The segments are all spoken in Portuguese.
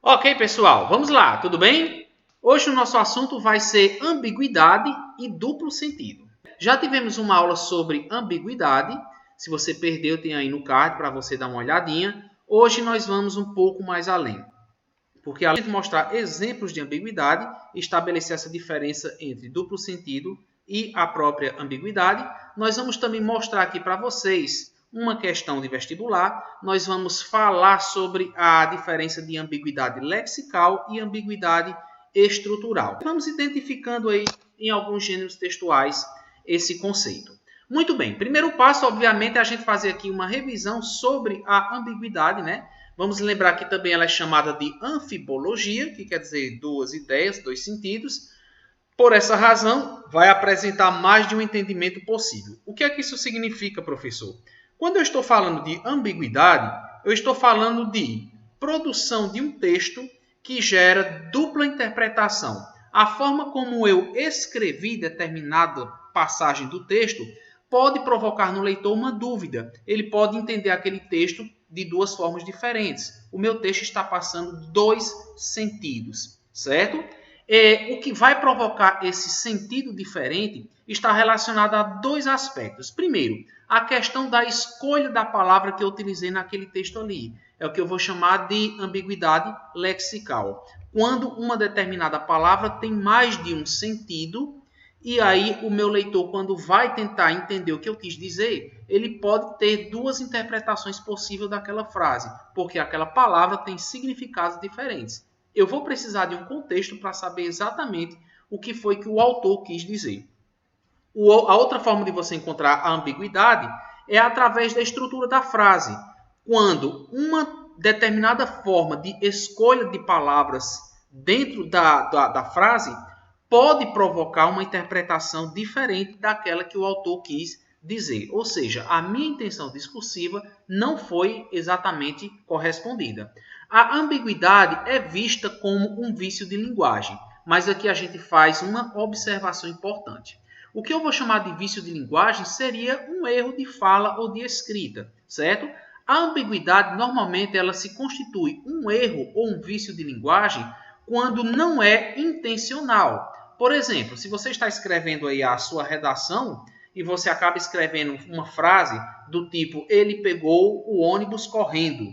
Ok, pessoal, vamos lá, tudo bem? Hoje o nosso assunto vai ser ambiguidade e duplo sentido. Já tivemos uma aula sobre ambiguidade. Se você perdeu, tem aí no card para você dar uma olhadinha. Hoje nós vamos um pouco mais além. Porque além de mostrar exemplos de ambiguidade, estabelecer essa diferença entre duplo sentido e a própria ambiguidade, nós vamos também mostrar aqui para vocês uma questão de vestibular. Nós vamos falar sobre a diferença de ambiguidade lexical e ambiguidade estrutural. Vamos identificando aí em alguns gêneros textuais esse conceito. Muito bem, primeiro passo, obviamente, é a gente fazer aqui uma revisão sobre a ambiguidade, né? Vamos lembrar que também ela é chamada de anfibologia, que quer dizer duas ideias, dois sentidos. Por essa razão, vai apresentar mais de um entendimento possível. O que é que isso significa, professor? Quando eu estou falando de ambiguidade, eu estou falando de produção de um texto que gera dupla interpretação. A forma como eu escrevi determinada passagem do texto pode provocar no leitor uma dúvida. Ele pode entender aquele texto de duas formas diferentes. O meu texto está passando dois sentidos, certo? O que vai provocar esse sentido diferente está relacionado a dois aspectos. Primeiro, a questão da escolha da palavra que eu utilizei naquele texto ali. É o que eu vou chamar de ambiguidade lexical. Quando uma determinada palavra tem mais de um sentido, e aí o meu leitor, quando vai tentar entender o que eu quis dizer, ele pode ter duas interpretações possíveis daquela frase, porque aquela palavra tem significados diferentes. Eu vou precisar de um contexto para saber exatamente o que foi que o autor quis dizer. A outra forma de você encontrar a ambiguidade é através da estrutura da frase. Quando uma determinada forma de escolha de palavras dentro da frase pode provocar uma interpretação diferente daquela que o autor quis dizer. Ou seja, a minha intenção discursiva não foi exatamente correspondida. A ambiguidade é vista como um vício de linguagem, mas aqui a gente faz uma observação importante. O que eu vou chamar de vício de linguagem seria um erro de fala ou de escrita, certo? A ambiguidade, normalmente, ela se constitui um erro ou um vício de linguagem quando não é intencional. Por exemplo, se você está escrevendo aí a sua redação e você acaba escrevendo uma frase do tipo ele pegou o ônibus correndo.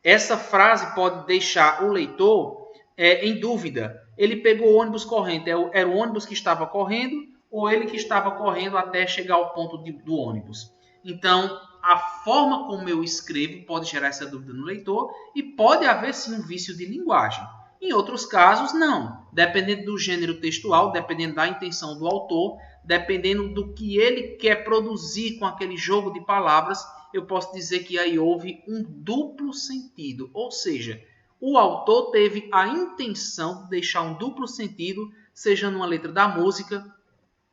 Essa frase pode deixar o leitor em dúvida. Ele pegou o ônibus correndo, era o ônibus que estava correndo ou ele que estava correndo até chegar ao ponto do ônibus. Então, a forma como eu escrevo pode gerar essa dúvida no leitor e pode haver sim um vício de linguagem. Em outros casos, não. Dependendo do gênero textual, dependendo da intenção do autor, dependendo do que ele quer produzir com aquele jogo de palavras, eu posso dizer que aí houve um duplo sentido. Ou seja, o autor teve a intenção de deixar um duplo sentido, seja numa letra da música,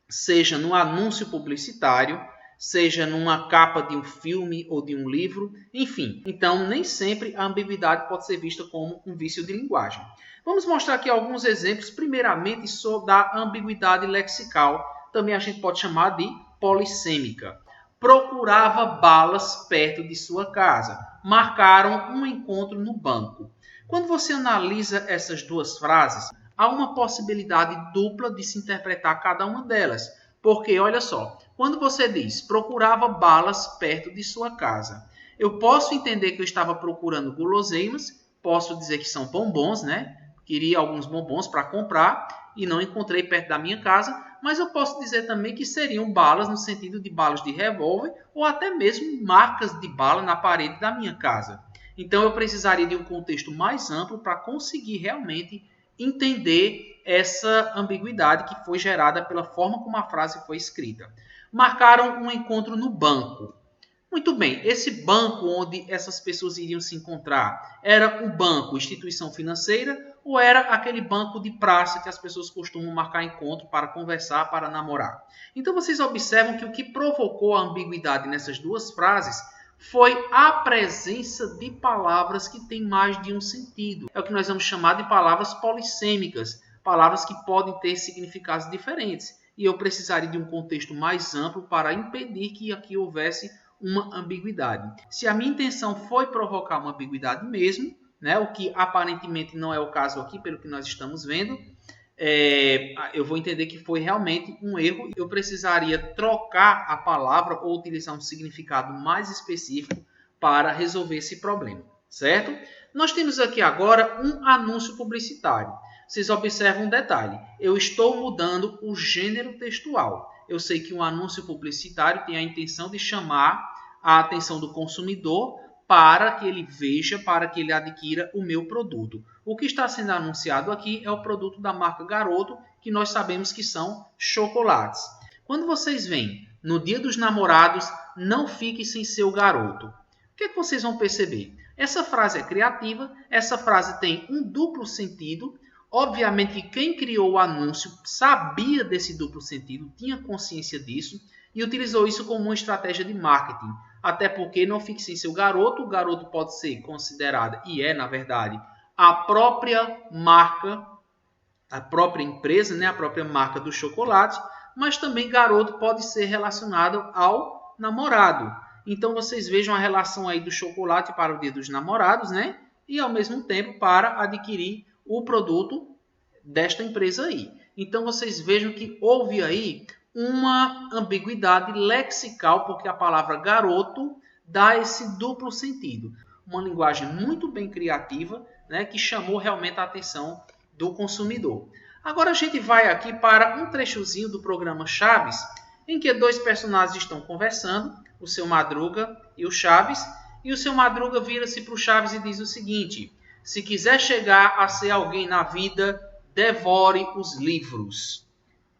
seja num anúncio publicitário, seja numa capa de um filme ou de um livro, enfim. Então, nem sempre a ambiguidade pode ser vista como um vício de linguagem. Vamos mostrar aqui alguns exemplos, primeiramente, sobre a ambiguidade lexical, também a gente pode chamar de polissêmica. Procurava balas perto de sua casa. Marcaram um encontro no banco. Quando você analisa essas duas frases, há uma possibilidade dupla de se interpretar cada uma delas. Porque, olha só, quando você diz procurava balas perto de sua casa, eu posso entender que eu estava procurando guloseimas, posso dizer que são bombons, né? Queria alguns bombons para comprar e não encontrei perto da minha casa, mas eu posso dizer também que seriam balas no sentido de balas de revólver ou até mesmo marcas de bala na parede da minha casa. Então eu precisaria de um contexto mais amplo para conseguir realmente entender essa ambiguidade que foi gerada pela forma como a frase foi escrita. Marcaram um encontro no banco. Muito bem, esse banco onde essas pessoas iriam se encontrar era um banco, instituição financeira, ou era aquele banco de praça que as pessoas costumam marcar encontro para conversar, para namorar? Então vocês observam que o que provocou a ambiguidade nessas duas frases foi a presença de palavras que têm mais de um sentido. É o que nós vamos chamar de palavras polissêmicas, palavras que podem ter significados diferentes. E eu precisaria de um contexto mais amplo para impedir que aqui houvesse uma ambiguidade. Se a minha intenção foi provocar uma ambiguidade mesmo, né? O que aparentemente não é o caso aqui, pelo que nós estamos vendo. Eu vou entender que foi realmente um erro. Eu precisaria trocar a palavra ou utilizar um significado mais específico para resolver esse problema, certo? Nós temos aqui agora um anúncio publicitário. Vocês observam um detalhe. Eu estou mudando o gênero textual. Eu sei que um anúncio publicitário tem a intenção de chamar a atenção do consumidor para que ele veja, para que ele adquira o meu produto. O que está sendo anunciado aqui é o produto da marca Garoto, que nós sabemos que são chocolates. Quando vocês veem no Dia dos Namorados, não fique sem seu garoto. O que é que vocês vão perceber? Essa frase é criativa, essa frase tem um duplo sentido. Obviamente que quem criou o anúncio sabia desse duplo sentido, tinha consciência disso e utilizou isso como uma estratégia de marketing. Até porque não fique sem seu garoto, o garoto pode ser considerado, e é na verdade, a própria marca, a própria empresa, né? A própria marca do chocolate, mas também garoto pode ser relacionado ao namorado. Então vocês vejam a relação aí do chocolate para o Dia dos Namorados, né? E ao mesmo tempo para adquirir o produto desta empresa aí. Então vocês vejam que houve aí uma ambiguidade lexical, porque a palavra garoto dá esse duplo sentido. Uma linguagem muito bem criativa, né, que chamou realmente a atenção do consumidor. Agora a gente vai aqui para um trechozinho do programa Chaves, em que dois personagens estão conversando, o Seu Madruga e o Chaves, e o Seu Madruga vira-se para o Chaves e diz o seguinte: se quiser chegar a ser alguém na vida, devore os livros.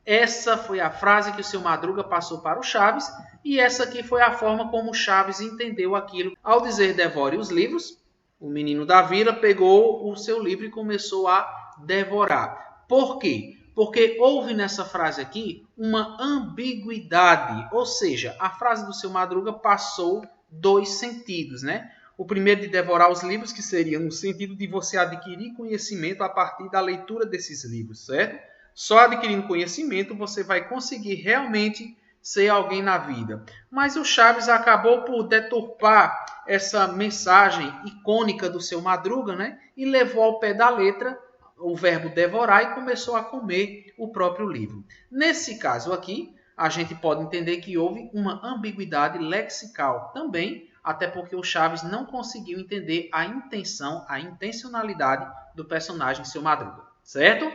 Essa foi a frase que o Seu Madruga passou para o Chaves, e essa aqui foi a forma como o Chaves entendeu aquilo. Ao dizer devore os livros, o menino da vila pegou o seu livro e começou a devorar. Por quê? Porque houve nessa frase aqui uma ambiguidade, ou seja, a frase do Seu Madruga passou dois sentidos, né? O primeiro de devorar os livros, que seria no sentido de você adquirir conhecimento a partir da leitura desses livros, certo? Só adquirindo conhecimento você vai conseguir realmente ser alguém na vida. Mas o Chaves acabou por deturpar essa mensagem icônica do Seu Madruga, né? E levou ao pé da letra o verbo devorar e começou a comer o próprio livro. Nesse caso aqui, a gente pode entender que houve uma ambiguidade lexical também, até porque o Chaves não conseguiu entender a intenção, a intencionalidade do personagem Seu Madruga, certo?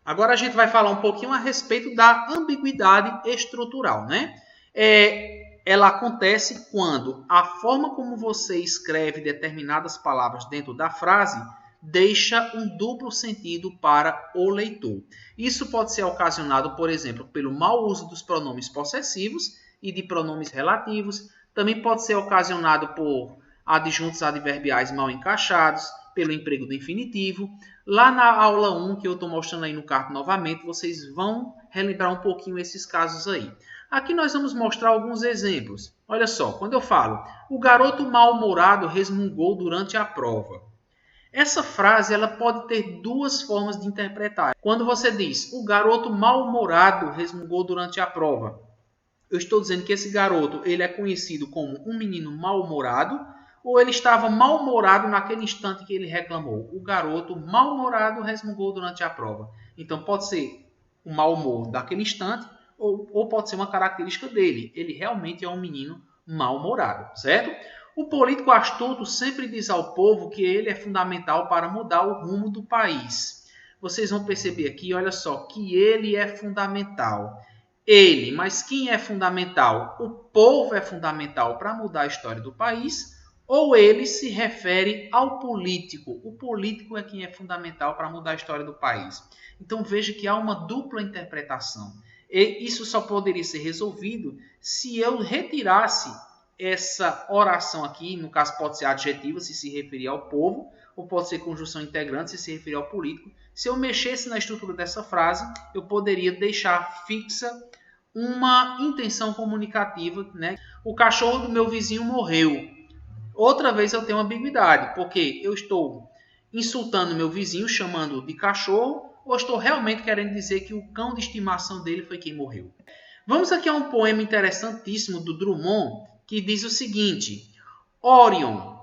Agora a gente vai falar um pouquinho a respeito da ambiguidade estrutural, né? Ela acontece quando a forma como você escreve determinadas palavras dentro da frase deixa um duplo sentido para o leitor. Isso pode ser ocasionado, por exemplo, pelo mau uso dos pronomes possessivos e de pronomes relativos. Também pode ser ocasionado por adjuntos adverbiais mal encaixados, pelo emprego do infinitivo. Lá na aula 1, que eu estou mostrando aí no card novamente, vocês vão relembrar um pouquinho esses casos aí. Aqui nós vamos mostrar alguns exemplos. Olha só, quando eu falo, o garoto mal-humorado resmungou durante a prova. Essa frase ela pode ter duas formas de interpretar. Quando você diz, o garoto mal-humorado resmungou durante a prova, eu estou dizendo que esse garoto ele é conhecido como um menino mal-humorado, ou ele estava mal-humorado naquele instante que ele reclamou. O garoto mal-humorado resmungou durante a prova. Então pode ser o mau humor daquele instante, ou pode ser uma característica dele. Ele realmente é um menino mal-humorado, certo? O político astuto sempre diz ao povo que ele é fundamental para mudar o rumo do país. Vocês vão perceber aqui, olha só, que ele é fundamental. Ele, mas quem é fundamental? O povo é fundamental para mudar a história do país, ou ele se refere ao político? O político é quem é fundamental para mudar a história do país. Então veja que há uma dupla interpretação. E isso só poderia ser resolvido se eu retirasse essa oração aqui, no caso pode ser adjetiva se referir ao povo, ou pode ser conjunção integrante se referir ao político. Se eu mexesse na estrutura dessa frase, eu poderia deixar fixa uma intenção comunicativa, né? O cachorro do meu vizinho morreu. Outra vez eu tenho uma ambiguidade, porque eu estou insultando meu vizinho, chamando de cachorro, ou estou realmente querendo dizer que o cão de estimação dele foi quem morreu. Vamos aqui a um poema interessantíssimo do Drummond, que diz o seguinte: Orion,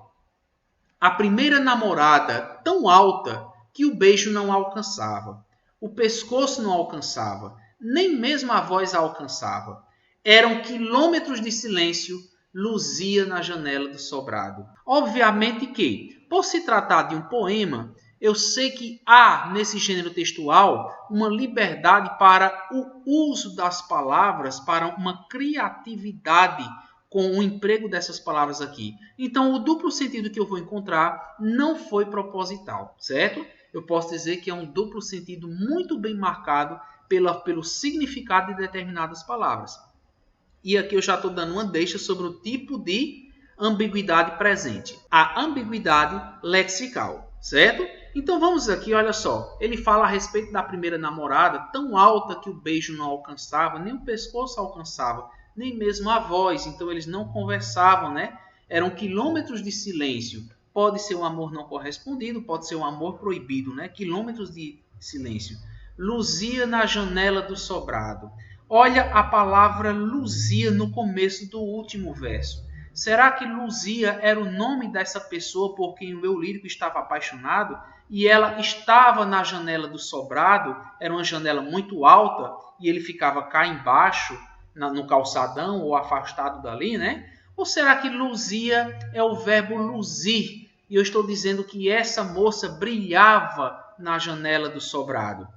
A primeira namorada tão alta que o beijo não alcançava. O pescoço não alcançava, nem mesmo a voz alcançava. Eram quilômetros de silêncio, luzia na janela do sobrado. Obviamente que, por se tratar de um poema, eu sei que há nesse gênero textual uma liberdade para o uso das palavras, para uma criatividade com o emprego dessas palavras aqui. Então, o duplo sentido que eu vou encontrar não foi proposital, certo? Eu posso dizer que é um duplo sentido muito bem marcado pelo significado de determinadas palavras. E aqui eu já estou dando uma deixa sobre o tipo de ambiguidade presente. A ambiguidade lexical, certo? Então vamos aqui, olha só. Ele fala a respeito da primeira namorada, tão alta que o beijo não alcançava, nem o pescoço alcançava, nem mesmo a voz. Então eles não conversavam, né? Eram quilômetros de silêncio. Pode ser um amor não correspondido, pode ser um amor proibido, né? Quilômetros de silêncio. Luzia na janela do sobrado. Olha a palavra luzia no começo do último verso. Será que Luzia era o nome dessa pessoa por quem o eu lírico estava apaixonado? E ela estava na janela do sobrado, era uma janela muito alta, e ele ficava cá embaixo, no calçadão ou afastado dali, né? Ou será que luzia é o verbo luzir? E eu estou dizendo que essa moça brilhava na janela do sobrado.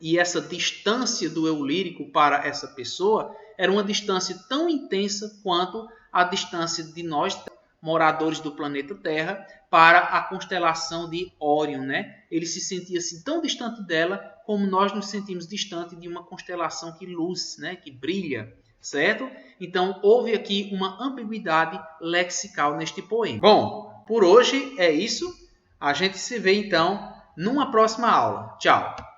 E essa distância do eu lírico para essa pessoa era uma distância tão intensa quanto a distância de nós, moradores do planeta Terra, para a constelação de Órion, né? Ele se sentia assim tão distante dela como nós nos sentimos distante de uma constelação que luz, né? Que brilha, certo? Então houve aqui uma ambiguidade lexical neste poema. Bom, por hoje é isso. A gente se vê então numa próxima aula. Tchau!